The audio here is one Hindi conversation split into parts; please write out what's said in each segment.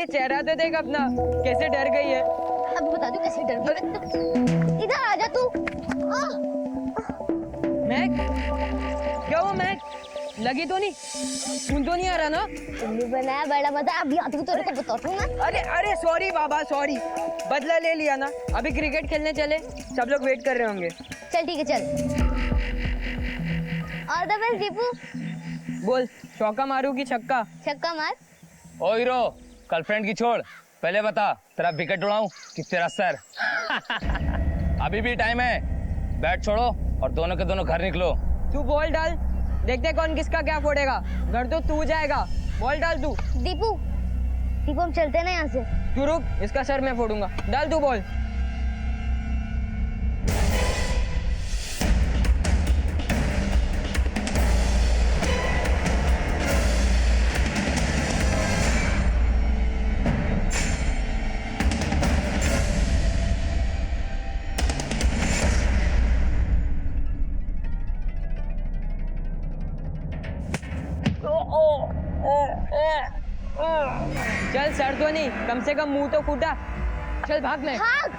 अरे चेहरा तो देख अपना, कैसे डर गई है। अब बता दो कैसे डर गई। इधर आ जा तू। महक, क्या हुआ महक? लगी तो नहीं? खून तो नहीं आ रहा ना? उल्लू बनाया बड़ा मजा, अभी आती हूँ तेरे को बताती हूँ ना। अरे अरे सॉरी बाबा सॉरी, बदला ले लिया ना। अभी क्रिकेट खेलने चले, सब लोग वेट कर रहे होंगे। चल ठीक है चल। All the best Deepu. बोल, चौका मारू कि छक्का? छक्का मार। ओ हीरो, गर्लफ्रेंड की छोड़, पहले बता तेरा विकेट उड़ाऊं कि तेरा सर? अभी भी टाइम है, बैट छोड़ो और दोनों के दोनों घर निकलो। तू बॉल डाल, देखते कौन किसका क्या फोड़ेगा। घर तो तू जाएगा, बॉल डाल तू। दीपू, दीपू हम चलते हैं ना यहाँ से। तू रुक, इसका सर मैं फोड़ूंगा। डाल तू बॉल। चल सर तो नहीं, कम से कम मुंह तो फूटा। चल भाग ले। भाग।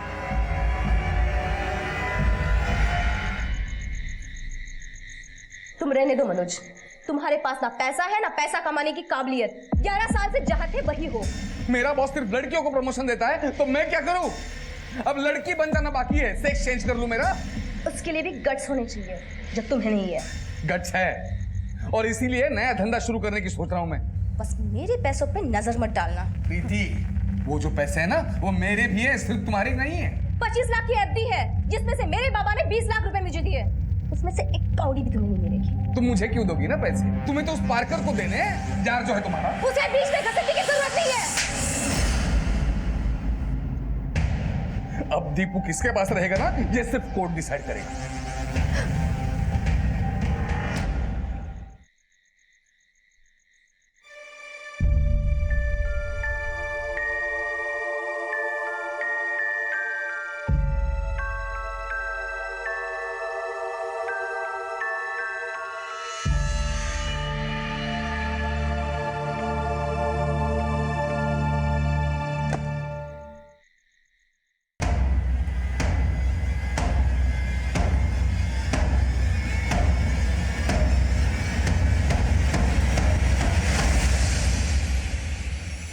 तुम रहने दो मनोज, तुम्हारे पास ना पैसा है ना पैसा कमाने की काबिलियत। 11 साल से जहाँ थे वही हो। मेरा बॉस सिर्फ लड़कियों को प्रमोशन देता है तो मैं क्या करूं? अब लड़की बन जाना बाकी है, सेक्स चेंज कर लूं मेरा? उसके लिए भी गट्स होने चाहिए, जब तुम्हें नहीं है। गट्स है और इसीलिए नया धंधा शुरू करने की सोच रहा हूं मैं। बस मेरे पैसों पे नजर मत डालना। प्रीति, वो जो पैसे है ना वो मेरे भी है, सिर्फ तुम्हारी नहीं है। 25 लाख की एफडी है जिसमें से मेरे बाबा ने 20 लाख रुपए मुझे दिए। उसमें से एक कौड़ी भी तुम्हें नहीं मिलेगी। तुम मुझे क्यों दोगी ना पैसे? तुम्हें तो उस पार्कर को देने हैं, जार जो है तुम्हारा। उसे बीच में घसीटने की जरूरत नहीं है। अब दीपू किसके पास रहेगा ना, ये सिर्फ कोर्ट डिसाइड करेगा।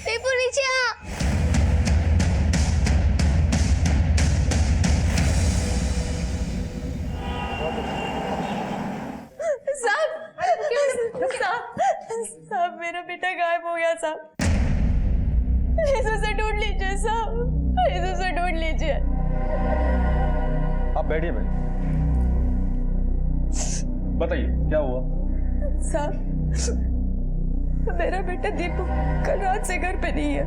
दीपू नीचे आ। साहब मेरा बेटा गायब हो गया साहब। प्लीज उसे ढूंढ लीजिए साहब, प्लीज उसे ढूंढ लीजिए। आप बैठिए भाई, बताइए क्या हुआ? साहब मेरा बेटा दीपू कल रात से घर पे नहीं है।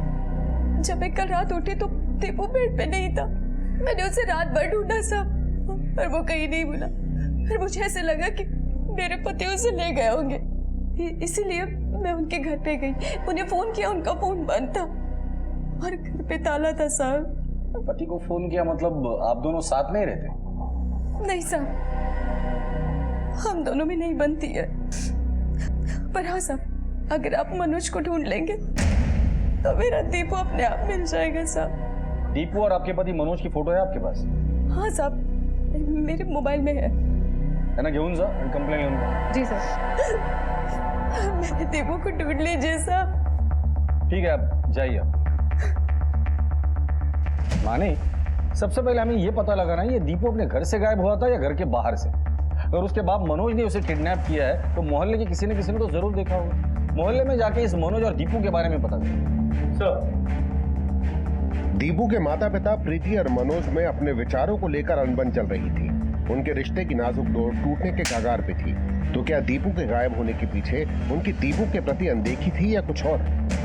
जब मैं कल रात उठी तो दीपू बेड पे नहीं था। मैंने उसे रात भर ढूंढा साहब, पर वो कहीं नहीं मिला। फिर मुझे ऐसे लगा कि मेरे पति उसे ले गए होंगे, इसीलिए मैं उनके घर पे गई। उन्हें फोन किया, उनका फोन बंद था और घर पे ताला था साहब। पति को फोन किया मतलब आप दोनों साथ नहीं रहते? नहीं साहब, हम दोनों में नहीं बनती है। पर हाँ साहब, अगर आप मनोज को ढूंढ लेंगे तो मेरा दीपू अपने आप मिल जाएगा साहब। दीपू और आपके पति मनोज की फोटो है आपके पास? हाँ साहब, मेरे मोबाइल में है ना, घेऊन जा आणि कंप्लेंट घेऊन जा। जी सर। मेरे दीपू को ढूंढ लीजिए साहब। ठीक है, आप जाइए। माने, सबसे पहले हमें ये पता लगाना है ये दीपू अपने घर से गायब हुआ था या घर के बाहर से। अगर उसके बाद मनोज ने उसे किडनैप किया है तो मोहल्ले के किसी न किसी ने तो जरूर देखा होगा। मोहल्ले में जाके इस मनोज और दीपू के बारे में पता करें। सर, दीपू के माता पिता प्रीति और मनोज में अपने विचारों को लेकर अनबन चल रही थी। उनके रिश्ते की नाजुक डोर टूटने के कगार पे थी। तो क्या दीपू के गायब होने के पीछे उनकी दीपू के प्रति अनदेखी थी या कुछ और?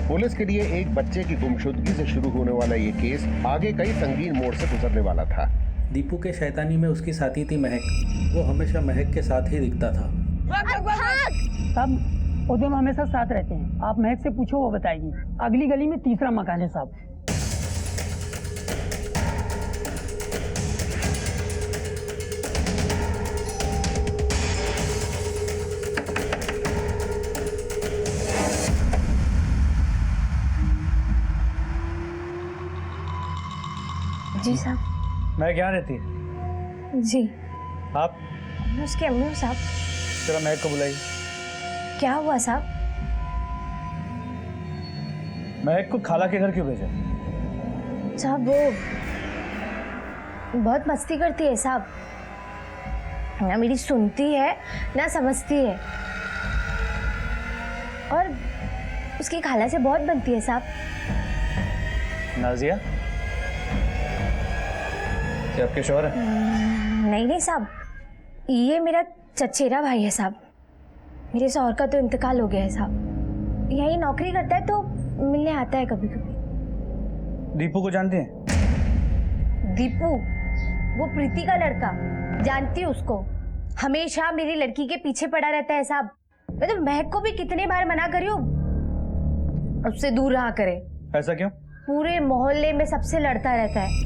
पुलिस के लिए एक बच्चे की गुमशुदगी से शुरू होने वाला ये केस आगे कई संगीन मोड़ से गुजरने वाला था। दीपू के शैतानी में उसकी साथी थी महक। वो हमेशा महक के साथ ही दिखता था। साहब वो दोनों हमेशा साथ रहते हैं, आप महक से पूछो, वो बताएगी। अगली गली में तीसरा मकान है साहब। जी साहब। महक यहाँ रहती है? जी। आप? मैं उसकी अम्मी हूँ साहब। जरा महक को बुलाइए। क्या हुआ साहब? महक को खाला के घर क्यों भेजा? साहब वो बहुत मस्ती करती है साहब, ना मेरी सुनती है ना समझती है, और उसकी खाला से बहुत बनती है साहब। नाजिया? क्या आपके शौहर है? नहीं नहीं साहब, ये मेरा चचेरा भाई है साहब। मेरे शौहर का तो इंतकाल हो गया है साहब। यही नौकरी करता है तो मिलने आता है कभी कभी। दीपू को जानते हैं? दीपू? वो प्रीति का लड़का, जानती हूँ उसको। हमेशा मेरी लड़की के पीछे पड़ा रहता है साहब। मैं तो महक को भी कितने बार मना करी हूँ उससे दूर रहा करे। ऐसा क्यों? पूरे मोहल्ले में सबसे लड़ता रहता है।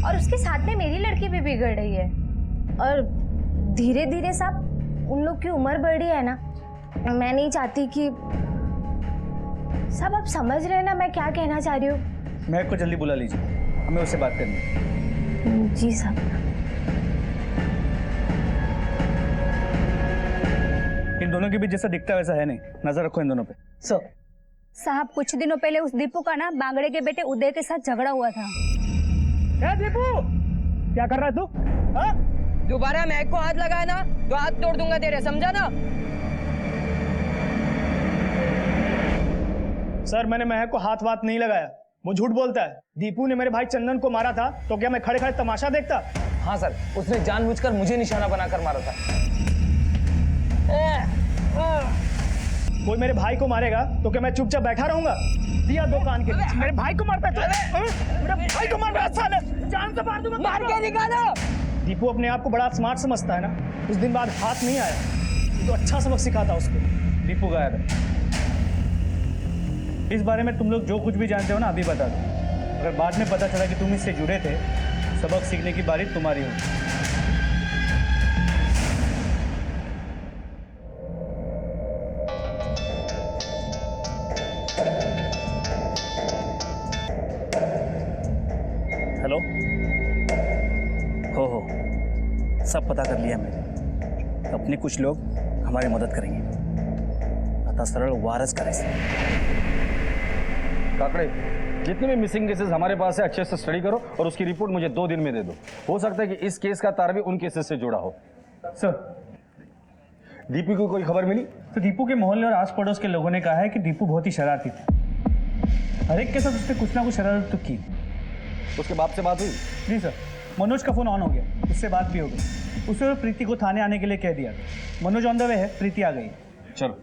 और उसके साथ में मेरी लड़की भी बिगड़ रही है, और धीरे धीरे साहब उन लोग की उम्र बढ़ रही है ना। मैं नहीं चाहती कि सब आप समझ रहे हैं ना मैं क्या कहना चाह रही हूँ। महक को जल्दी बुला लीजिए, हमें उससे बात करनी है। जी साहब। इन दोनों के बीच जैसा दिखता है वैसा है नहीं, नजर रखो इन दोनों पे। सर साहब कुछ दिनों पहले उस दीपू का ना बांगड़े के बेटे उदय के साथ झगड़ा हुआ था। क्या दीपू, क्या कर रहा है तू? हाँ? दोबारा महक को हाथ लगाया ना तो हाथ तोड़ दूंगा तेरे, समझा ना? सर मैंने महक को हाथ वाथ नहीं लगाया, वो झूठ बोलता है। दीपू ने मेरे भाई चंदन को मारा था तो क्या मैं खड़े खड़े तमाशा देखता? हाँ सर, उसने जानबूझकर मुझे निशाना बनाकर मारा था। कोई मेरे भाई को मारेगा तो क्या मैं चुपचाप बैठा रहूंगा? दिया दो कान के नीचे। मेरे भाई को मारता है, मेरे भाई को मार रहा है साले, जान से मार दूंगा। मार के निकालो। दीपू अपने आप को बड़ा स्मार्ट समझता है ना, कुछ दिन बाद हाथ नहीं आया तो अच्छा सबक सिखाता उसको। दीपू गायब है। इस बारे में तुम लोग जो कुछ भी जानते हो ना अभी बता दो। अगर बाद में पता चला कि तुम इससे जुड़े थे, सबक सीखने की बारी तुम्हारी होगी। हेलो, हो सब पता कर लिया मैंने। अपने कुछ लोग हमारी मदद करेंगे। अतः सरल वारस करें। काकड़े, जितने भी मिसिंग केसेस हमारे पास है अच्छे से स्टडी करो और उसकी रिपोर्ट मुझे 2 दिन में दे दो। हो सकता है कि इस केस का तार भी उन केसेस से जुड़ा हो। सर, दीपू को कोई खबर मिली? तो दीपू के मोहल्ले और आस पड़ोस के लोगों ने कहा है कि दीपू बहुत ही शरारती था। हर एक के साथ उसने कुछ ना कुछ शरारत तो की। उसके बाप से बात हुई? जी सर, मनोज का फोन ऑन हो गया, उससे बात भी हो गई। उसने प्रीति को थाने आने के लिए कह दिया। मनोज ऑन द वे है, प्रीति आ गई। चलो।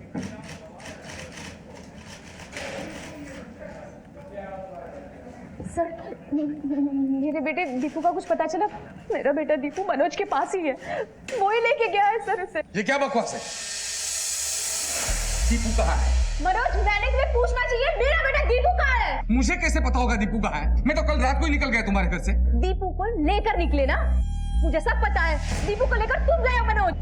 सर मेरे बेटे दीपू का कुछ पता चला? मेरा बेटा दीपू मनोज के पास ही है, वो ही लेके गया है सर उसे। ये क्या बकवास है? दीपू कहाँ है? मनोज, मैंने तुम्हें पूछना चाहिए मेरा बेटा दीपू कहाँ है? मुझे कैसे पता होगा दीपू कहाँ है? मैं तो कल रात को ही निकल गया तुम्हारे घर से। दीपू को लेकर निकले ना, मुझे सब पता है। दीपू को लेकर तुम गए हो मनोज।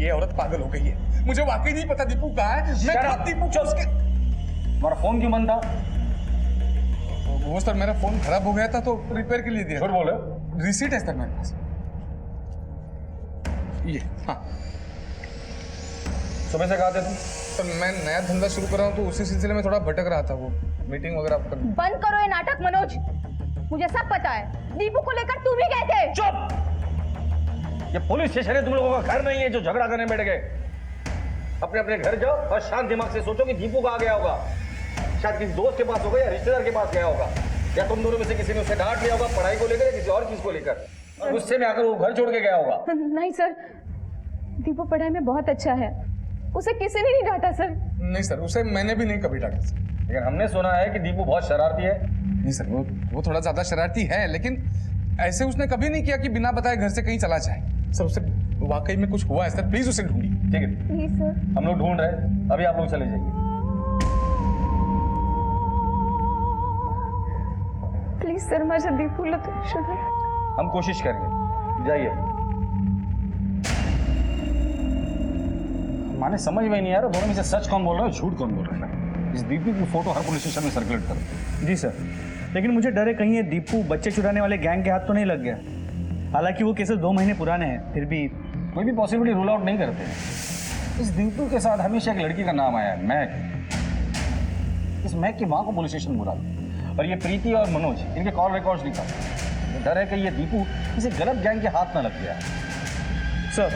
ये औरत पागल हो गई है, मुझे वाकई नहीं पता दीपू कहाँ है। मैं कब दीपू को उसके... हमारा फोन क्यों बंद था? वो सर मेरा फोन खराब हो गया था तो रिपेयर के लिए दिया। झूठ बोले। रिसीट है सर मेरे पास। ये हाँ। सुबह से कहा थे तुम? सर मैं नया धंधा शुरू कर रहा हूँ तो उसी सिलसिले में थोड़ा भटक रहा था, वो मीटिंग वगैरह कर... बंद करो ये नाटक मनोज, मुझे सब पता है। दीपू को लेकर तुम ही गए थे। चुप! ये पुलिस स्टेशन है, तुम लोगों का घर नहीं है जो झगड़ा करने बैठ गए। अपने अपने घर जाओ और शांत दिमाग से सोचो कि दीपू कहाँ गया होगा। शायद किसी दोस्त के पास होगा या रिश्तेदार के पास गया होगा, या तुम दोनों में से किसी ने उसे डांट लिया होगा पढ़ाई को लेकर या किसी और चीज को लेकर, और गुस्से में आकर वो घर छोड़ के गया होगा। नहीं सर, दीपू पढ़ाई में बहुत अच्छा है, उसे किसी ने नहीं डांटा सर। नहीं सर, उसे मैंने भी नहीं कभी डांटा सर। लेकिन हमने सुना है कि दीपू बहुत शरारती है। नहीं सर, वो थोड़ा ज्यादा शरारती है, लेकिन ऐसे उसने कभी नहीं किया कि बिना बताए घर से कहीं चला जाए। सर उसे वाकई में कुछ हुआ है सर, प्लीज उसे ढूंढिए। ठीक है, प्लीज सर। हम लोग ढूंढ रहे हैं, अभी आप लोग चले जाइए। प्लीज सर, माझा दीपूला तो शोधा। हम कोशिश करेंगे, जाइए। माने समझ में नहीं आ रहा दोनों में से सच कौन बोल रहा है झूठ कौन बोल रहा है। इस दीपू की फोटो हर पुलिस स्टेशन में सर्कुलेट करो। जी सर, लेकिन मुझे डर है कहीं ये दीपू बच्चे चुराने वाले गैंग के हाथ तो नहीं लग गया। हालांकि वो केसेस 2 महीने पुराने हैं, फिर भी कोई भी पॉसिबिलिटी रूल आउट नहीं करते हैं। इस दीपू के साथ हमेशा एक लड़की का नाम आया है, महक। इस महक की माँ को पुलिस स्टेशन बुला लो और ये प्रीति और मनोज इनके कॉल रिकॉर्ड्स निकालो। डर है कि ये दीपू किसी गलत गैंग के हाथ ना लग गया। सर,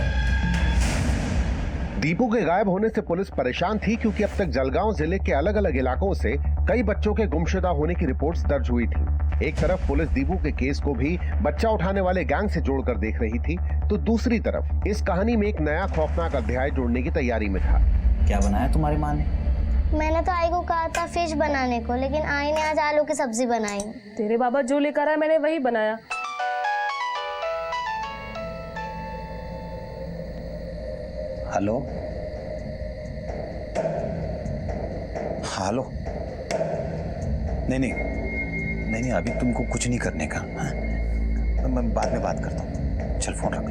दीपू के गायब होने से पुलिस परेशान थी क्योंकि अब तक जलगांव जिले के अलग अलग इलाकों से कई बच्चों के गुमशुदा होने की रिपोर्ट्स दर्ज हुई थी। एक तरफ पुलिस दीपू के केस को भी बच्चा उठाने वाले गैंग से जोड़कर देख रही थी, तो दूसरी तरफ इस कहानी में एक नया खौफनाक अध्याय जोड़ने की तैयारी में था। क्या बनाया तुम्हारी माँ ने? मैंने तो आई को कहा था फिश बनाने को, लेकिन आई ने आज आलू की सब्जी बनाई। तेरे बाबा जो लेकर आए मैंने वही बनाया। Hello hello. नहीं, अभी तुमको कुछ नहीं करने का। हाँ? मैं बाद में बात करता हूँ, चल फोन रख।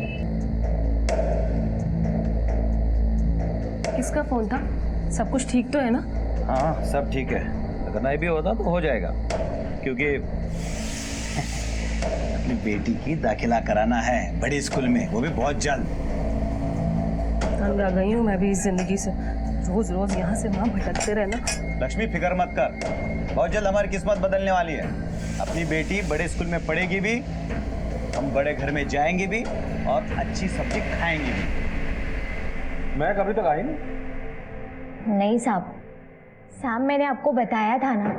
किसका फोन था? सब कुछ ठीक तो है ना? हाँ सब ठीक है, अगर नहीं भी होता तो हो जाएगा, क्योंकि अपनी बेटी की दाखिला कराना है बड़े स्कूल में, वो भी बहुत जल्द। तंग आ गई हूँ मैं भी इस जिंदगी से, रोज रोज यहाँ से वहाँ भटकते रहना। लक्ष्मी फिक्र मत कर, बहुत जल्द हमारी किस्मत बदलने वाली है। अपनी बेटी बड़े स्कूल में पढ़ेगी भी, हम बड़े घर में जाएंगे भी और अच्छी सब्जी खाएंगे भी। मैं कभी तक आई नहीं साहब, मैंने आपको बताया था ना,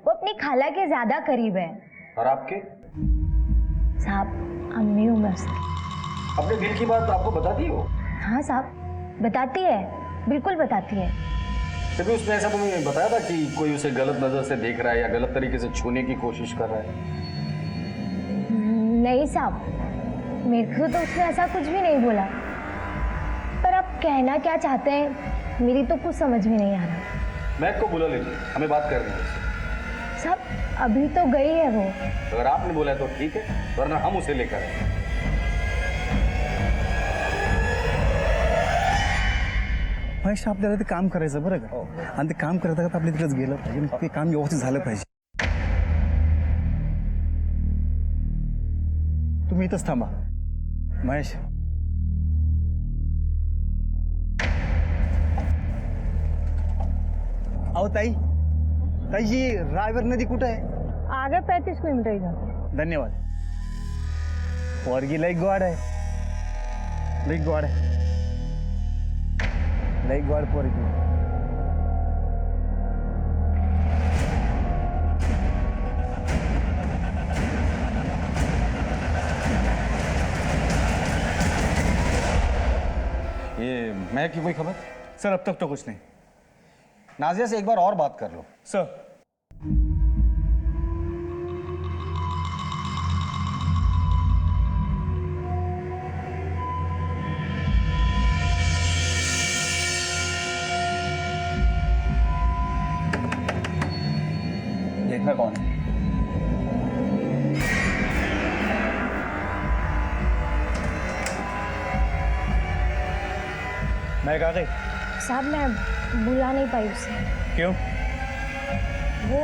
वो अपनी खाला के ज्यादा करीब है। और आपके? साहब, अम्मी हूँ मैं उसकी। अपने दिल की बात आपको बताती हो? हाँ साहब, बताती है, बिल्कुल बताती है। कभी उसने ऐसा तुम्हें बताया था कि कोई उसे गलत नजर से देख रहा है या गलत तरीके से छूने की कोशिश कर रहा है? नहीं साहब, मेरे को तो उसने ऐसा कुछ भी नहीं बोला, पर आप कहना क्या चाहते हैं मेरी तो कुछ समझ में नहीं आ रहा। महक को बुला लीजिए, हमें बात करनी है। साहब, अभी तो गई है वो। अगर आपने बोला है तो ठीक है, वरना हम उसे लेकर आए। महेश, आपल्याला ते काम करायचं बरं का, आणि ते काम करता करता आपल्या तिकडेच गेलं पाहिजे, ते काम व्यवस्थित झालं पाहिजे। तुम्ही इथंच थांबा महेश। अहो ताई, जी रायवर नदी कुठं आहे? आगे 35 किलोमीटर इधर। धन्यवाद। पोरगी लई गोड आहे, लई गोड आहे, लई गोड पोरगी। ये महक की कोई खबर? सर अब तक तो कुछ नहीं। नाजिया से एक बार और बात कर लो। सर, देखना कौन है? मैं कहा गई? साहब, मैं बुला नहीं पाई उसे। क्यों? वो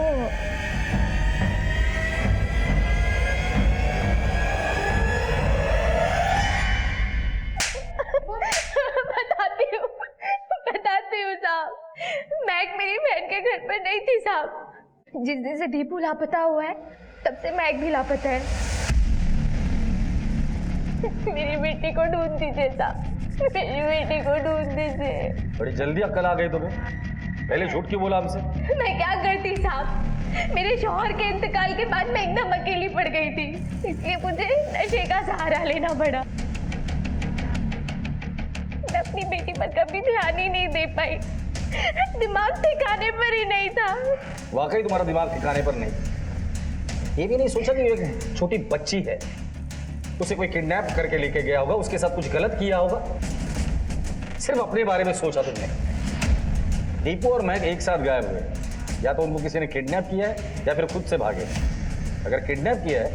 बताती हूँ साहब, मैक मेरी बहन के घर पर नहीं थी साहब। जिस दिन से दीपू लापता हुआ है तब से मैक भी लापता है। मेरी बेटी को ढूंढ दीजिए साहब, मेरी बेटी को ढूंढ दीजिए। बड़ी जल्दी अक्ल आ गई तुम्हें, पहले झूठ क्यों बोला हमसे? मैं क्या करती साहब, मेरे शौहर के इंतकाल के बाद मैं एकदम अकेली पड़ गई थी, इसलिए मुझे नशे का सहारा लेना पड़ा। मैं अपनी बेटी पर कभी ध्यान ही नहीं दे पाई, दिमाग ठिकाने पर ही नहीं था। वाकई तुम्हारा दिमाग ठिकाने पर नहीं। ये भी नहीं सोचा कि एक छोटी बच्ची है, उसे कोई किडनैप करके लेके गया होगा, उसके साथ कुछ गलत किया होगा। सिर्फ अपने बारे में सोचा तुमने। दीपू और महक एक साथ गायब हुए, या तो उनको किसी ने किडनैप किया है या फिर खुद से भागे। अगर किडनैप किया है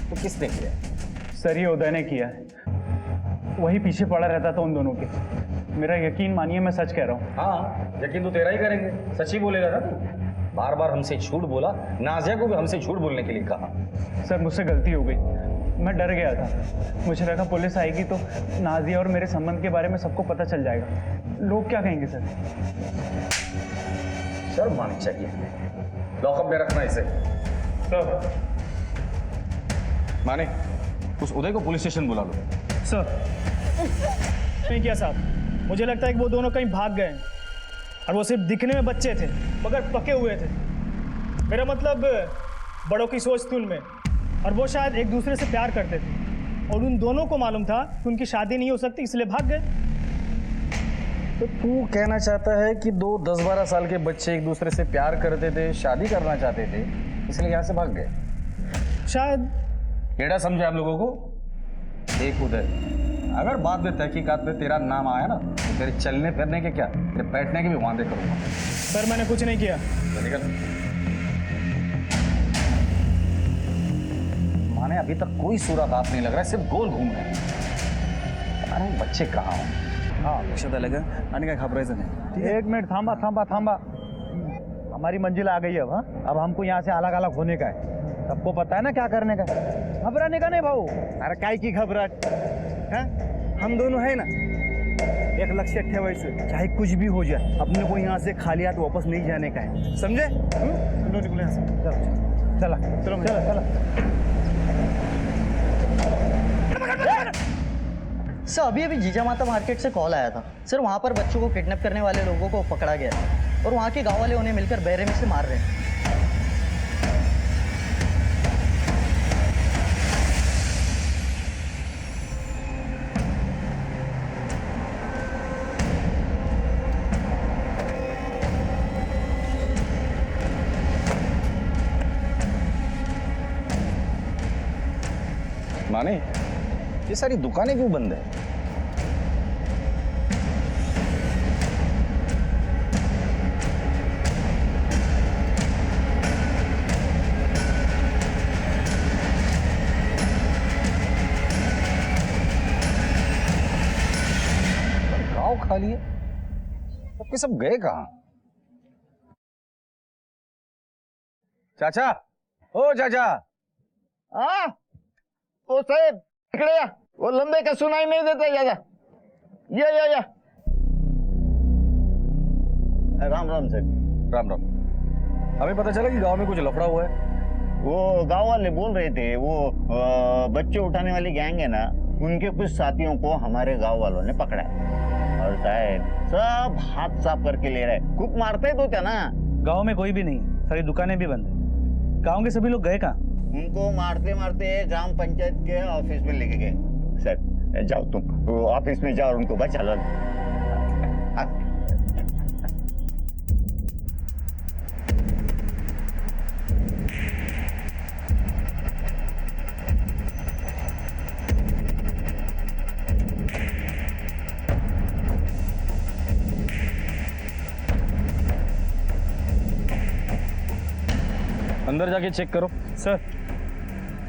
तो किसने किया है? सर, ये उदय ने किया है, वही पीछे पड़ा रहता था उन दोनों के। मेरा यकीन मानिए, मैं सच कह रहा हूँ। हाँ, यकीन तो तेरा ही करेंगे, सच ही बोलेगा ना तू। बार बार हमसे झूठ बोला, नाजिया को भी हमसे झूठ बोलने के लिए कहा। सर मुझसे गलती हो गई, मैं डर गया था। मुझे लगा पुलिस आएगी तो नाजिया और मेरे संबंध के बारे में सबको पता चल जाएगा। लोग क्या कहेंगे सर? शर्म आनी चाहिए। लॉकअप में रखना इसे। सर। माने, उस उदय को पुलिस स्टेशन बुला लो। सर नहीं किया साहब, मुझे लगता है कि वो दोनों कहीं भाग गए हैं और वो सिर्फ दिखने में बच्चे थे मगर पके हुए थे। मेरा मतलब बड़ों की सोच थी उनमें, और वो शायद एक दूसरे से प्यार करते थे और उन दोनों को मालूम था कि उनकी शादी नहीं हो सकती, इसलिए भाग गए। तो तू कहना चाहता है कि दो 10-12 साल के बच्चे एक दूसरे से प्यार करते थे, शादी करना चाहते थे, इसलिए यहाँ से भाग गए? शायद। केड़ा समझे आप लोगों को? देख उदय, अगर बाद में तहकीकात में तेरा नाम आया ना तो तेरे चलने फिरने के क्या, तेरे बैठने के भी वादे करूंगा। सर मैंने कुछ नहीं किया। माने अभी तक कोई सुराग नहीं लग रहा है, सिर्फ गोल घूम रहे हैं। अरे बच्चे कहाँ हो? हाँ लक्षात आलं का? आणि काय घाबरायचं नाही। एक मिनट थांबा थांबा थांबा, हमारी मंजिल आ गई अब। हाँ, अब हमको यहाँ से अलग अलग होने का है। सबको पता है ना क्या करने का। घबराने का नहीं भाऊ। अरे काय की घबराहट है? हम दोनों है ना, एक लक्ष्य ठेवायचं, चाहे कुछ भी हो जाए, अपने को यहाँ से खाली हाथ वापस नहीं जाने का है, समझे? निकलो यहाँ से। चला चलो चलो चलो। सर अभी जीजा माता मार्केट से कॉल आया था सर, वहाँ पर बच्चों को किडनैप करने वाले लोगों को पकड़ा गया है और वहाँ के गांव वाले उन्हें मिलकर बेरहमी से मार रहे हैं। माने, ये सारी दुकानें क्यों बंद है? गांव खाली है, सबके सब गए कहां? चाचा, ओ चाचा। ओ साहेब इकडे या, वो लंबे का सुनाई नहीं देता, या या। राम राम साहब। राम राम। हमें पता चला कि गांव में कुछ लफड़ा हुआ है। वो गांव वाले बोल रहे थे, वो बच्चे उठाने वाली गैंग है ना, उनके कुछ साथियों को हमारे गांव वालों ने पकड़ा है और साहब सब हाथ साफ करके ले रहे, खूब मारते तो क्या ना। गांव में कोई भी नहीं, सारी दुकानें भी बंद है। गांव के सभी लोग गए कहाँ? उनको मारते मारते ग्राम पंचायत के ऑफिस में लेके गए। सर जाओ तुम ऑफिस में जाओ और उनको बचा लो। अंदर जाके चेक करो। सर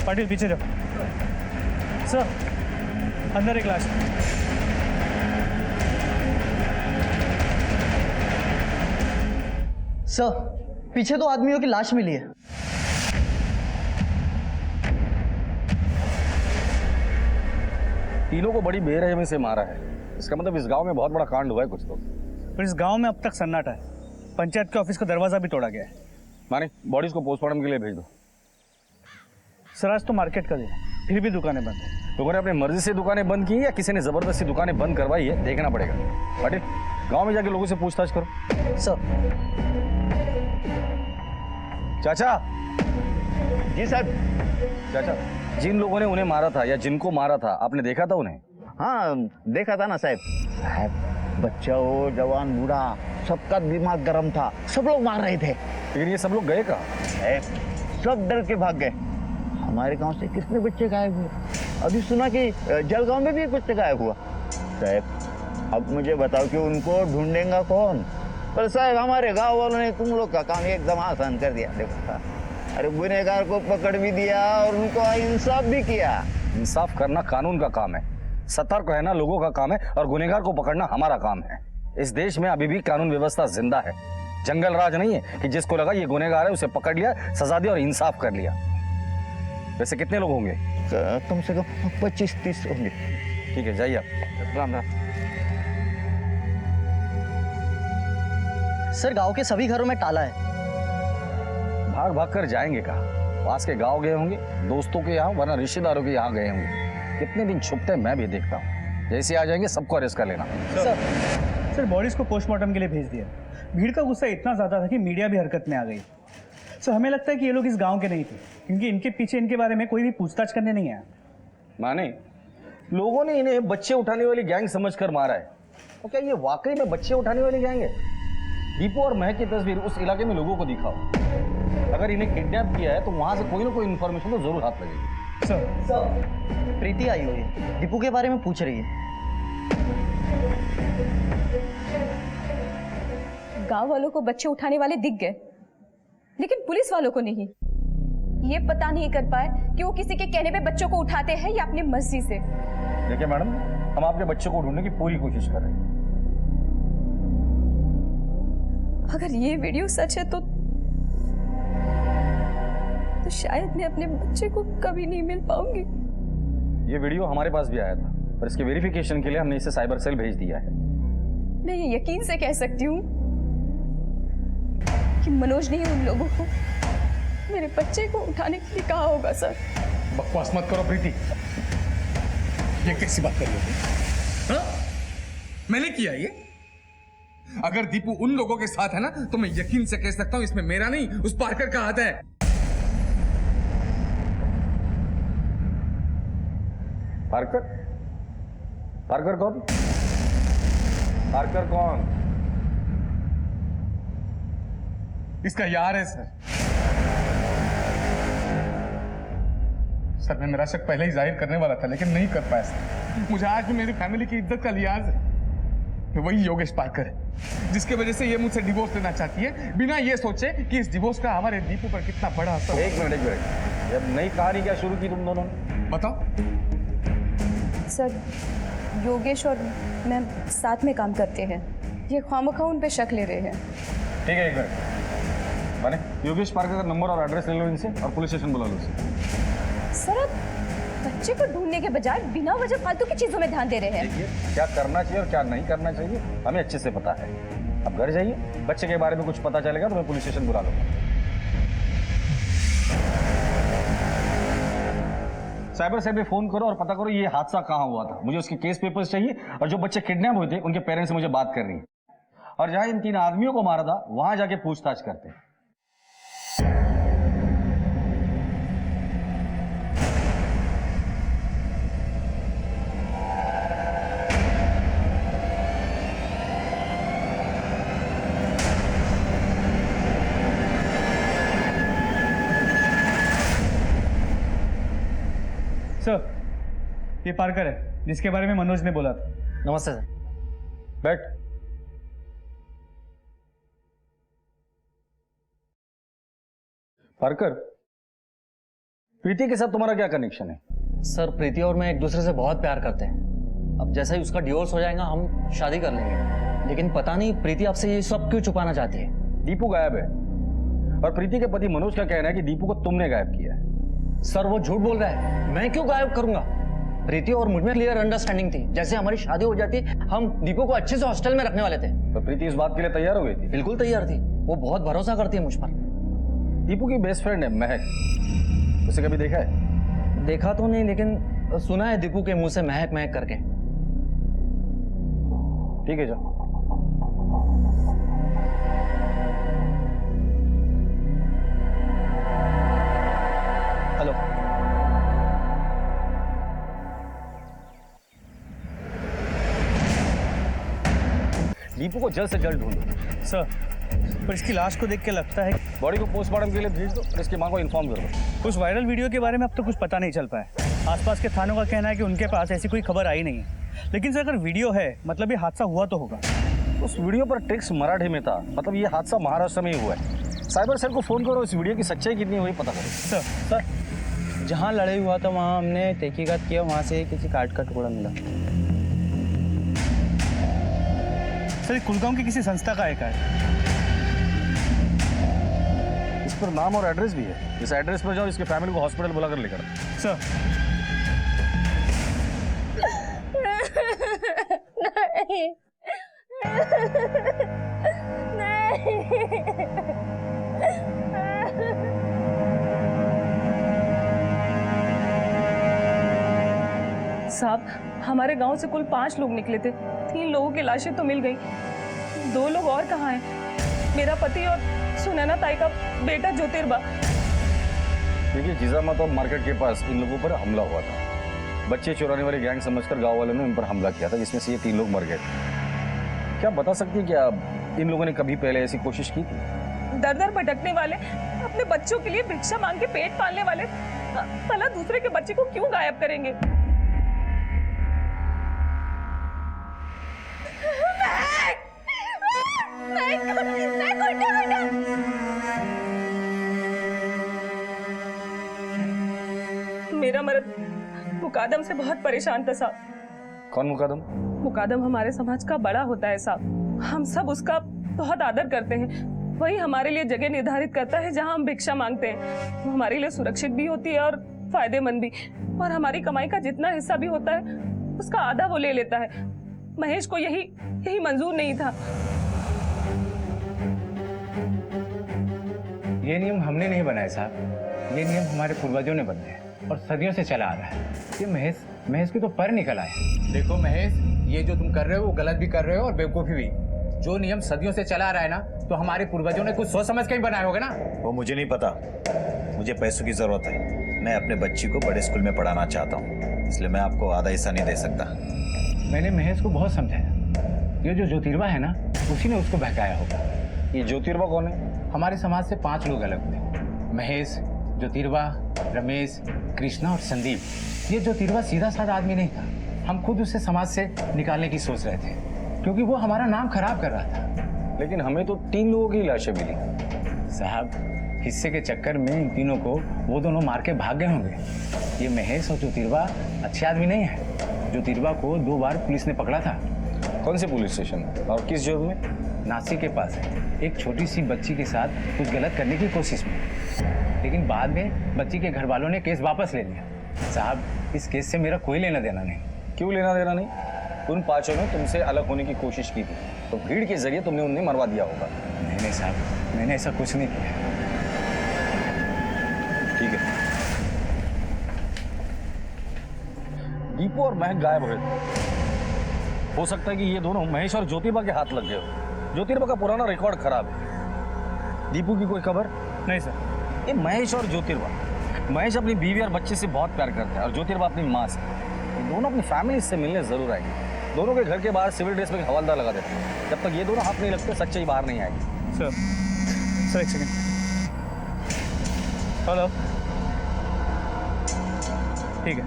पाटिल पीछे जाओ। सर अंदर एक लाश। सर पीछे 2 आदमियों की लाश मिली है। तीनों को बड़ी बेरहमी से मारा है, इसका मतलब इस गांव में बहुत बड़ा कांड हुआ है कुछ तो। पर इस गांव में अब तक सन्नाटा है, पंचायत के ऑफिस का दरवाजा भी तोड़ा गया है। माने बॉडीज को पोस्टमार्टम के लिए भेज दो। सर आज तो मार्केट का दिन है, फिर भी दुकानें बंद है। लोगों ने अपनी मर्जी से दुकानें बंद की या किसी ने जबरदस्ती दुकानें बंद करवाई है, देखना पड़ेगा। पाटिल गांव में जाके लोगों से पूछताछ करो। सर। चाचा। जी साहब। चाचा, जिन लोगों ने उन्हें मारा था या जिनको मारा था, आपने देखा था उन्हें? हाँ देखा था ना साहब। साहब बच्चा हो जवान बूढ़ा सबका दिमाग गर्म था, सब लोग मार रहे थे। लेकिन ये सब लोग गए कहाँ? सब डर के भाग गए। हमारे गांव से कितने बच्चे गायब हुए, अभी सुना कि जलगांव में भी बच्चे गायब हुआ। साहब अब मुझे बताओ कि उनको ढूंढेगा कौन? पर साहब हमारे गांव वालों ने तुम लोग का काम एकदम आसान कर दिया। देखो अरे गुनहगार को पकड़ भी दिया और उनको इंसाफ भी किया। इंसाफ करना कानून का काम है, सतर्क रहना लोगों का काम है और गुनहगार को पकड़ना हमारा काम है। इस देश में अभी भी कानून व्यवस्था जिंदा है। जंगल राज नहीं है कि जिसको लगा ये गुनहगार है उसे पकड़ लिया, सजा दी और इंसाफ कर लिया। वैसे कितने लोग होंगे? कम से कम 25-30 होंगे। ठीक है, जाइए आप। राम राम। सर गांव के सभी घरों में ताला है। भाग भाग कर जाएंगे कहाँ? पास के गांव गए होंगे, दोस्तों के यहाँ, वरना रिश्तेदारों के यहाँ गए होंगे। कितने दिन छुपते हैं मैं भी देखता हूँ। जैसे आ जाएंगे सबको अरेस्ट कर लेना। सर बॉडीज को पोस्टमार्टम के लिए भेज दिया। भीड़ का गुस्सा इतना ज्यादा था कि मीडिया भी हरकत में आ गई। सर हमें लगता है कि ये लोग इस गांव के नहीं थे, क्योंकि इनके पीछे इनके बारे में कोई भी पूछताछ करने नहीं आया। माने लोगों ने इन्हें बच्चे उठाने वाली गैंग समझकर मारा है। तो क्या ये वाकई में बच्चे उठाने वाली गैंग है? दीपू और महक की तस्वीर उस इलाके में लोगों को दिखाओ। अगर इन्हें किडनैप किया है तो वहां से कोई ना कोई इन्फॉर्मेशन तो जरूर हाथ लगेगी। सर प्रीति आई हुई है, दीपू के बारे में पूछ रही है। गांव वालों को बच्चे उठाने वाले दिख गए, लेकिन पुलिस वालों को नहीं। ये पता नहीं कर पाए कि वो किसी के कहने पे बच्चों को उठाते हैं या अपनी मर्जी से। देखिए मैडम, हम आपके बच्चे को ढूंढने की पूरी कोशिश कर रहे हैं। अगर ये वीडियो सच है तो शायद मैं अपने बच्चे को कभी नहीं मिल पाऊंगी। ये वीडियो हमारे पास भी आया था, पर इसके वेरिफिकेशन के लिए हमने इसे साइबर सेल भेज दिया है। मैं ये यकीन से कह सकती हूँ कि मनोज ने उन लोगों को मेरे बच्चे को उठाने के लिए कहा होगा। सर बकवास मत करो प्रीति, ये कैसी बात कर रही हो? हाँ? मैंने किया ये? अगर दीपू उन लोगों के साथ है ना तो मैं यकीन से कह सकता हूं इसमें मेरा नहीं उस पार्कर का हाथ है। पार्कर? पार्कर कौन? पार्कर कौन? इसका यार है सर। सर मैं मेरा शक पहले ही जाहिर करने वाला था लेकिन नहीं कर पाया सर। मुझे आज भी मेरी फैमिली की इज्जत का लिहाज है। वही योगेश पार्कर है जिसकी वजह से ये मुझसे डिवोर्स लेना चाहती है, बिना ये सोचे कि इस डिवोर्स का हमारे दीपू पर कितना बड़ा असर। एक मिनट, अब नई कहानी क्या शुरू की तुम दोनों ने? बताओ। सर योगेश और मैं साथ में काम करते हैं, ये खामखा उन पे शक ले रहे हैं। ठीक है, एक मिनट। माने योगेश पार्कर का नंबर और एड्रेस ले लो इनसे और पुलिस स्टेशन बुला लो उसे। सर आप बच्चे को ढूंढने के बजाय बिना वजह फालतू की चीजों में ध्यान दे रहे हैं। देखिए क्या करना चाहिए और क्या नहीं करना चाहिए हमें अच्छे से पता है। अब घर जाइए, बच्चे के बारे में कुछ पता चलेगा तो मैं पुलिस स्टेशन बुला लूंगा। साइबर सेल पे फोन करो और पता करो ये हादसा कहाँ हुआ था। मुझे उसके केस पेपर्स चाहिए और जो बच्चे किडनैप हुए थे उनके पेरेंट्स से मुझे बात करनी है। और जहां इन 3 आदमियों को मारा था वहां जाके पूछताछ करते हैं। सर ये पार्कर है जिसके बारे में मनोज ने बोला था। नमस्ते सर। बैठ। पार्कर, प्रीति के साथ तुम्हारा क्या कनेक्शन है? सर प्रीति और मैं एक दूसरे से बहुत प्यार करते हैं। अब जैसा ही उसका डिवोर्स हो जाएगा हम शादी कर लेंगे, लेकिन पता नहीं प्रीति आपसे ये सब क्यों छुपाना चाहती है। दीपू गायब है और प्रीति के पति मनोज का कहना है कि दीपू को तुमने गायब किया है। सर वो झूठ बोल रहा है, मैं क्यों गायब करूंगा? प्रीति और मुझ में क्लियर अंडरस्टैंडिंग थी, जैसे हमारी शादी हो जाती हम दीपू को अच्छे से हॉस्टल में रखने वाले थे। तो प्रीति इस बात के लिए तैयार हो गई थी? बिल्कुल तैयार थी, वो बहुत भरोसा करती है मुझ पर। दीपू की बेस्ट फ्रेंड है महक, उसे कभी देखा है? देखा तो नहीं, लेकिन सुना है दीपू के मुंह से महक महक करके। ठीक है जाओ। हेलो। दीपू को जल्द से जल्द ढूंढो। सर पर इसकी लाश को देख के लगता है बॉडी को पोस्टमार्टम के लिए भेज दो और इसकी मां को इन्फॉर्म कर दो। उस वायरल वीडियो के बारे में अब तो कुछ पता नहीं चल पाया। आसपास के थानों का कहना है कि उनके पास ऐसी कोई खबर आई नहीं है, लेकिन सर अगर वीडियो है मतलब ये हादसा हुआ तो होगा। उस वीडियो पर टेक्स्ट मराठी में था, मतलब ये हादसा महाराष्ट्र में ही हुआ है। साइबर सेल को फोन करो, इस वीडियो की सच्चाई कितनी हुई पता करो। सर जहाँ लड़ाई हुआ था वहाँ हमने तहकीकात किया, वहाँ से किसी कार्ड का टुकड़ा मिला। सर कुलगांव की किसी संस्था का है कार्ड। इस पर नाम और एड्रेस भी है। इस एड्रेस पर जाओ, इसके फैमिली को हॉस्पिटल बुलाकर लेकर आओ। सर नहीं साहब, हमारे गांव से कुल 5 लोग निकले थे। 3 लोगों की लाशें तो मिल गई, 2 लोग और कहाँ हैं? मेरा पति और सुनैना ताई का बेटा ज्योतिर्बा। देखिए, जिजामाता मार्केट के पास इन लोगों पर हमला हुआ था। बच्चे चुराने वाली गैंग समझकर गांव वालों ने इन पर हमला किया था, जिसमें से ये 3 लोग मर गए थे। क्या बता सकती है क्या इन लोगों ने कभी पहले ऐसी कोशिश की थी? दर दर भटकने वाले, अपने बच्चों के लिए भिक्षा मांग के पेट पालने वाले, भला दूसरे के बच्चे को क्यों गायब करेंगे? मेरा मर्द मुकादम से बहुत परेशान था साहब। कौन मुकादम? मुकादम हमारे समाज का बड़ा होता है साहब। हम सब उसका बहुत आदर करते हैं। वही हमारे लिए जगह निर्धारित करता है जहां हम भिक्षा मांगते हैं। वो हमारे लिए सुरक्षित भी होती है और फायदेमंद भी। और हमारी कमाई का जितना हिस्सा भी होता है उसका आधा वो ले लेता है। महेश को यही मंजूर नहीं था। ये नियम हमने नहीं बनाए साहब, ये नियम हमारे पूर्वजों ने बनाए और सदियों से चला आ रहा है। ये महेश की तो पर निकल आए। देखो महेश, ये जो तुम कर रहे हो वो गलत भी कर रहे हो और बेवकूफी भी। जो नियम सदियों से चला आ रहा है ना, तो हमारे पूर्वजों ने कुछ सोच समझ के ही बनाए होंगे ना। वो मुझे नहीं पता, मुझे पैसों की जरूरत है। मैं अपने बच्ची को बड़े स्कूल में पढ़ाना चाहता हूँ, इसलिए मैं आपको आधा हिस्सा नहीं दे सकता। मैंने महेश को बहुत समझाया। ये जो ज्योतिर्बा है ना, उसी ने उसको बहकाया होगा। ये ज्योतिर्बा कौन है? हमारे समाज से 5 लोग अलग हुए, महेश, ज्योतिर्बा, रमेश, कृष्णा और संदीप। ये ज्योतिर्बा सीधा साधा आदमी नहीं था। हम खुद उसे समाज से निकालने की सोच रहे थे, क्योंकि वो हमारा नाम खराब कर रहा था। लेकिन हमें तो 3 लोगों की लाशें मिली। साहब, हिस्से के चक्कर में इन तीनों को वो दोनों मार के भाग गए होंगे। ये महेश और ज्योतिर्बा अच्छे आदमी नहीं है। ज्योतिर्बा को 2 बार पुलिस ने पकड़ा था। कौन से पुलिस स्टेशन और किस जुर्म में? नासिक के पास है। एक छोटी सी बच्ची के साथ कुछ गलत करने की कोशिश में, लेकिन बाद में बच्ची के घर वालों ने केस वापस ले लिया। साहब, इस केस से मेरा कोई लेना देना नहीं। क्यों लेना देना नहीं? उन 5 ने तुमसे अलग होने की कोशिश की थी, तो भीड़ के जरिए तुमने उन्हें मरवा दिया होगा। नहीं साहब, मैंने ऐसा कुछ नहीं किया। ठीक है। दीपू और महक गायब हुए थे। हो सकता है कि ये दोनों महेश और ज्योतिर्बा के हाथ लग गए हो। ज्योतिर्बा का पुराना रिकॉर्ड खराब है। दीपू की कोई खबर? नहीं सर। ये महेश और ज्योतिर्बा, महेश अपनी बीवी और बच्चे से बहुत प्यार करता है और ज्योतिर्बा अपनी माँ से। ये दोनों अपनी फैमिली से मिलने जरूर आएंगे। दोनों के घर के बाहर सिविल ड्रेस में हवलदार लगा देते हैं। जब तक ये दोनों हाथ नहीं लगते, सच्चाई बाहर नहीं आएगी। सर एक सेकेंड। हेलो, ठीक है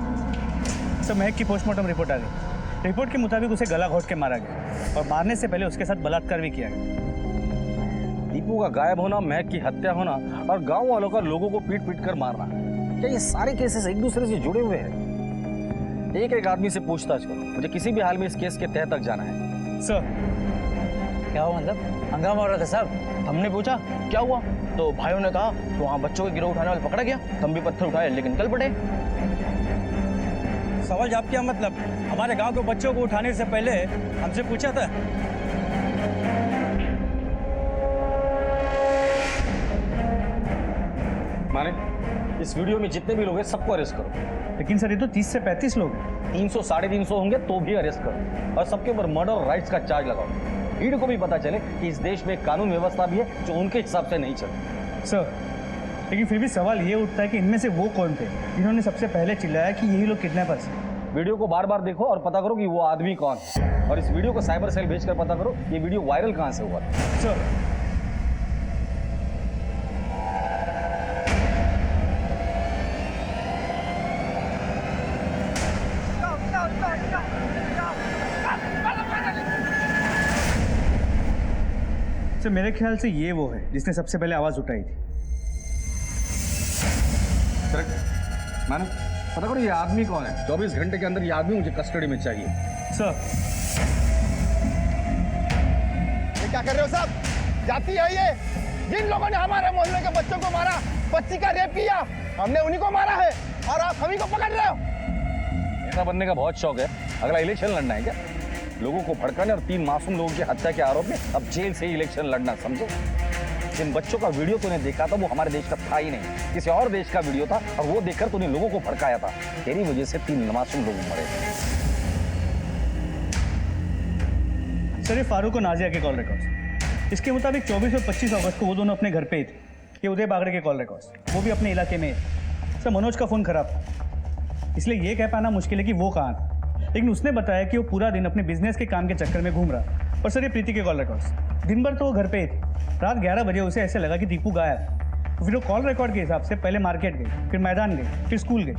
सर। महक की पोस्टमार्टम रिपोर्ट आ गई। रिपोर्ट के मुताबिक उसे गला घोंट के मारा गया और मारने से पहले उसके साथ बलात्कार भी किया गया। दीपू का गायब होना, महक की हत्या होना और गांव वालों का लोगों को पीट पीट कर मारना, क्या ये सारे केसेस एक दूसरे से जुड़े हुए हैं? एक एक आदमी से पूछताछ करो। मुझे किसी भी हाल में इस केस के तह तक जाना है। सर क्या हुआ? मतलब हंगामा हो रहा था साहब। हमने पूछा क्या हुआ, तो भाइयों ने कहा तो वहाँ बच्चों के गिरोह उठाने वाला पकड़ा गया। हम भी पत्थर उठाए लेकिन निकल पड़े। सवाल जवाब क्या मतलब? हमारे गांव के बच्चों को उठाने से पहले हमसे पूछा था। माने इस वीडियो में जितने भी लोग हैं सबको अरेस्ट करो। लेकिन सर ये तो 30 से 35 लोग हैं। 300 साढ़े 300 होंगे तो भी अरेस्ट करो और सबके ऊपर मर्डर और राइट्स का चार्ज लगाओ। भीड़ को भी पता चले कि इस देश में कानून व्यवस्था भी है जो उनके हिसाब से नहीं चलती। सर लेकिन फिर भी सवाल ये उठता है कि इनमें से वो कौन थे जिन्होंने सबसे पहले चिल्लाया कि यही लोग किडनैपर्स हैं? वीडियो को बार बार देखो और पता करो कि वो आदमी कौन है, और इस वीडियो को साइबर सेल भेजकर पता करो ये वीडियो वायरल कहां से हुआ। सर सर मेरे ख्याल से ये वो है जिसने सबसे पहले आवाज उठाई थी। मैंने पता करो ये आदमी कौन है। 24 घंटे के अंदर ये आदमी मुझे कस्टडी में चाहिए। सर ये क्या कर रहे हो साहब? जाती है ये जिन लोगों ने हमारे मोहल्ले के बच्चों को मारा, बच्ची का रेप किया, हमने उन्हीं को मारा है और आप सभी को पकड़ रहे हो। नेता बनने का बहुत शौक है, अगला इलेक्शन लड़ना है क्या? लोगों को भड़काने और 3 मासूम लोगों की हत्या के आरोप में अब जेल से ही इलेक्शन लड़ना, समझो? जिन बच्चों का वीडियो तूने देखा था वो हमारे देश का था ही नहीं, किसी और देश का वीडियो था और वो देखकर तूने लोगों को भड़काया था। तेरी वजह से 3 मासूम लोग मरे। सर ये फारूक और नाजिया के कॉल रिकॉर्ड्स, इसके मुताबिक 24 और 25 अगस्त को वो दोनों अपने घर पे ही थे। ये उदय बागड़े के कॉल रिकॉर्ड्स, वो भी अपने इलाके में है। सर मनोज का फ़ोन खराब था, इसलिए ये कह पाना मुश्किल है कि वो कहाँ था, लेकिन उसने बताया कि वो पूरा दिन अपने बिजनेस के काम के चक्कर में घूम रहा। और सर ये प्रीति के कॉल रिकॉर्ड्स, दिन भर तो वो घर पे ही थे, रात 11 बजे उसे ऐसे लगा कि दीपू गायब। तो फिर वो कॉल रिकॉर्ड के हिसाब से पहले मार्केट गई, फिर मैदान गई, फिर स्कूल गई,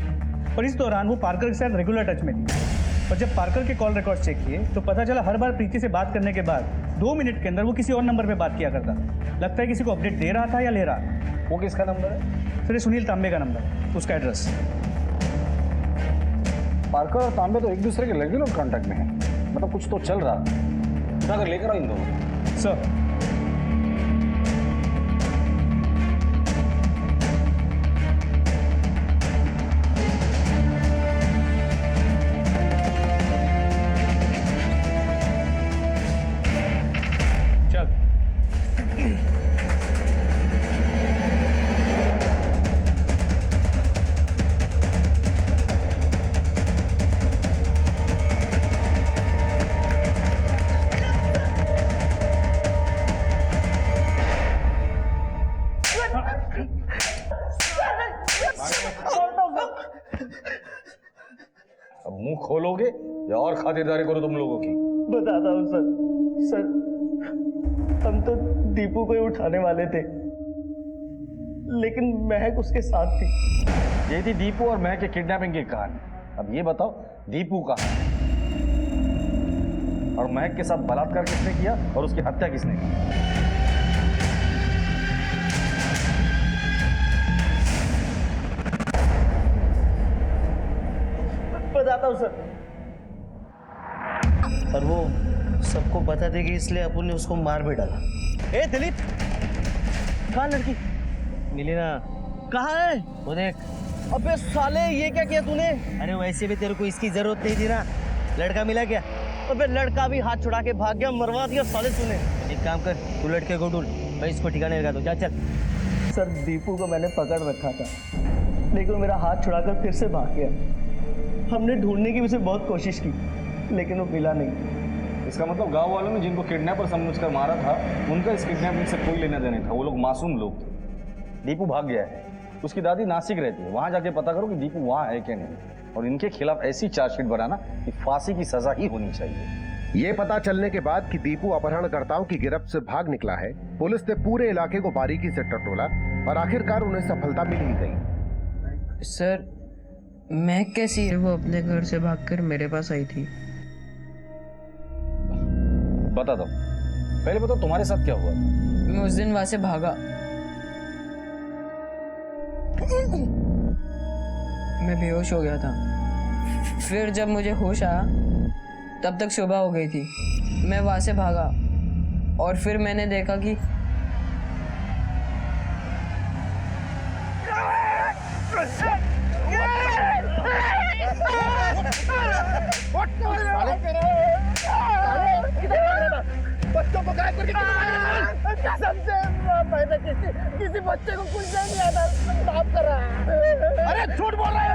और इस दौरान वो पार्कर के साथ रेगुलर टच में थी। और जब पार्कर के कॉल रिकॉर्ड चेक किए तो पता चला हर बार प्रीति से बात करने के बाद 2 मिनट के अंदर वो किसी और नंबर पे बात किया करता था। लगता है किसी को अपडेट दे रहा था या ले रहा था। वो किसका नंबर है? सर ये सुनील तांबे का नंबर है, उसका एड्रेस। पार्कर और तांबे तो एक दूसरे के रेगुलर कांटेक्ट में है, मतलब कुछ तो चल रहा है। अगर लेकर आओ इन दोनों। सर अब मुंह खोलोगे या और खातिरदारी करो तुम लोगों की? बताता हूँ सर। सर हम तो दीपू को ही उठाने वाले थे, लेकिन महक उसके साथ थी। ये थी दीपू और महक के किडनैपिंग की कहानी। अब ये बताओ दीपू कहाँ है और महक के साथ बलात्कार किसने किया और उसकी हत्या किसने की? बताता हूँ सर। और वो सबको बता देगी इसलिए अपन ने उसको मार भी डाला। ए दिलीप, कहाँ लड़की? मिली ना। कहाँ है वो? देख। अबे साले ये क्या किया तूने? अरे वैसे भी तेरे को इसकी जरूरत नहीं थी ना। लड़का मिला क्या? अबे लड़का भी हाथ छुड़ा के भाग गया, मरवा दिया साले तूने। एक काम कर, तू लड़के को ढूंढ, मैं इसको ठिकाने लगा दूं। जा चल। सर दीपू को मैंने पकड़ रखा था, लेकिन वो मेरा हाथ छुड़ाकर फिर से भाग गया। हमने ढूंढने की उसे बहुत कोशिश की, लेकिन वो मिला नहीं। इसका मतलब गांव वालों ने जिनको किडनैपर समझकर मारा था उनका इस किडनैपिंग से कोई लेना देना था। वो लोग मासूम लोग थे। दीपू भाग गया है, उसकी दादी नासिक रहती है, वहां जाके पता करो कि दीपू वहां है क्या नहीं, और इनके खिलाफ ऐसी चार्जशीट बनाना कि फांसी की सजा ही होनी चाहिए। ये पता चलने के बाद कि दीपू अपहरणकर्ताओं की गिरफ्त से भाग निकला है, पुलिस ने पूरे इलाके को बारीकी से टटोला और आखिरकार उन्हें सफलता मिल ही गई। सर मैं कैसी है? वो अपने घर से भागकर मेरे पास आई थी। बता दो, पहले बताओ तुम्हारे साथ क्या हुआ? मैं उस दिन वहां से भागा, मैं बेहोश हो गया था। फिर जब मुझे होश आया तब तक सुबह हो गई थी। मैं वहां से भागा और फिर मैंने देखा कि बच्चों को गायब करके कसम से मैंने किसी बच्चे को कुछ नहीं आता। माफ कर रहा है। अरे झूठ बोल रहा है।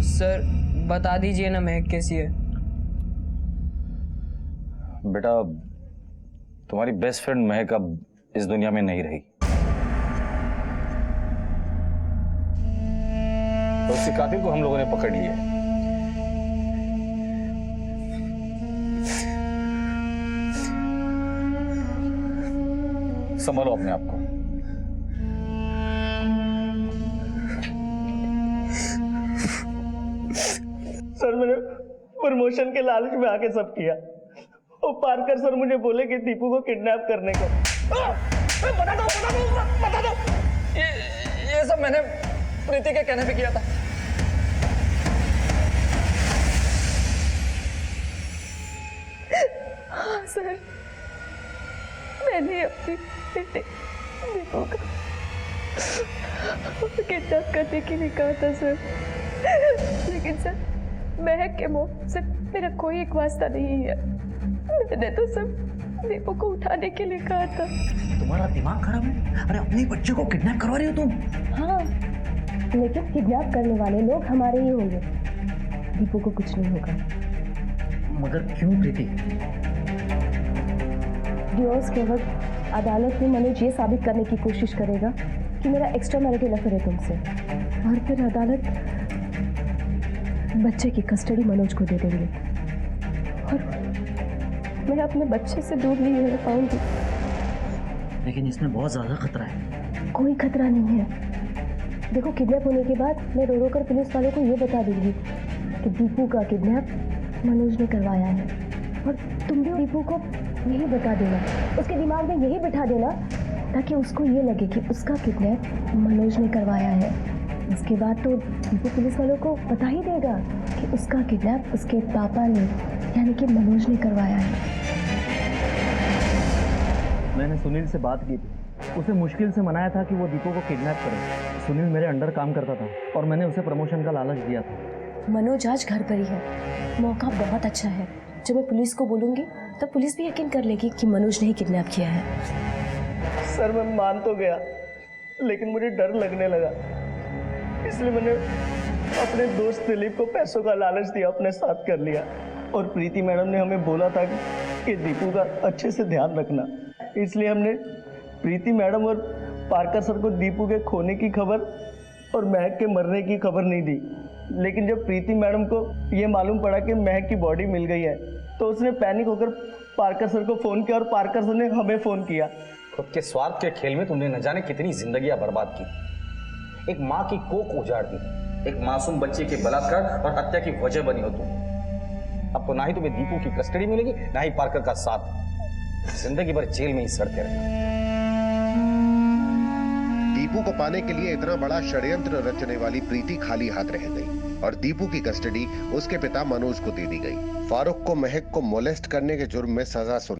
सर बता दीजिए ना महक कैसी है? बेटा तुम्हारी बेस्ट फ्रेंड महक अब इस दुनिया में नहीं रही, तो उसी कातिल को हम लोगों ने पकड़ लिया। संभालो अपने आप को। सर मैंने प्रमोशन के लालच में आके सब किया, वो पारकर सर मुझे बोले कि दीपू को किडनैप करने को। बता दो ये सब मैंने प्रीति के कहने पे किया था। हाँ सर, मैंने अपने बेटे दीपू का किडनैप करने के लिए कहा था सर, लेकिन सर महक के मुंह से मेरा कोई एक वास्ता नहीं है। मैंने तो सब दीपू को उठाने के लिए कहा था। तुम्हारा दिमाग खराब है? अरे अपने बच्चे को किडनैप करवा रही हो तुम? हाँ, लेकिन किडनैप करने वाले लोग हमारे ही होंगे। दीपू को कुछ नहीं होगा। मगर क्यों प्रीति? डिवोर्स के वक्त अदालत में मनोज ये साबित करने की कोशिश करेगा कि मेरा एक्स्ट्रा मैरिटल अफेयर है तुमसे, और फिर अदालत बच्चे की कस्टडी मनोज को दे देंगे और मैं अपने बच्चे से दूर नहीं रह पाऊंगी। लेकिन इसमें बहुत ज्यादा खतरा है। कोई खतरा नहीं है। देखो, किडनैप होने के बाद मैं रो रो कर पुलिस वालों को ये बता दूंगी कि दीपू का किडनैप मनोज ने करवाया है, और तुम भी दीपू को यही बता देना, उसके दिमाग में यही बिठा देना, ताकि उसको ये लगे कि उसका किडनैप मनोज ने करवाया है। इसके बाद तो दीपू पुलिस वालों को बता ही देगा कि उसका किडनैप उसके पापा ने, यानी कि मनोज ने करवाया है। मैंने सुनील से बात की थी, उसे मुश्किल से मनाया था कि वो दीपू को किडनैप करे। सुनील मेरे अंडर काम करता था और मैंने उसे प्रमोशन का लालच दिया था। मनोज आज घर पर ही है, मौका बहुत अच्छा है। जब मैं पुलिस को बोलूँगी तब पुलिस भी यकीन कर लेगी कि मनोज ने ही किडनैप किया है। सर मैं मान तो गया, लेकिन मुझे डर लगने लगा, इसलिए मैंने अपने दोस्त दिलीप को पैसों का लालच दिया, अपने साथ कर लिया। और प्रीति मैडम ने हमें बोला था कि दीपू का अच्छे से ध्यान रखना, इसलिए हमने प्रीति मैडम और पारकर सर को दीपू के खोने की खबर और महक के मरने की खबर नहीं दी। लेकिन जब प्रीति मैडम को ये मालूम पड़ा कि महक की बॉडी मिल गई है, तो उसने पैनिक होकर पारकर सर को फ़ोन किया और पारकर सर ने हमें फ़ोन किया। खुद के स्वार्थ के खेल में तुमने न जाने कितनी जिंदगियां बर्बाद की। एक माँ की कोख उजाड़ दी, एक मासूम बच्चे के बलात्कार और हत्या की वजह बनी हो तुम। अब तो ना ही तुम्हें दीपू की कस्टडी मिलेगी, ना ही पारकर का साथ। जिंदगी भर जेल में ही सड़ते रहना। दीपू को पाने के लिए इतना बड़ा षड्यंत्र रचने वाली प्रीति खाली हाथ रह गई और दीपू की कस्टडी उसके पिता मनोज को दे दी गई। फारूक को महक को मोलेस्ट करने के जुर्म में सजा सुन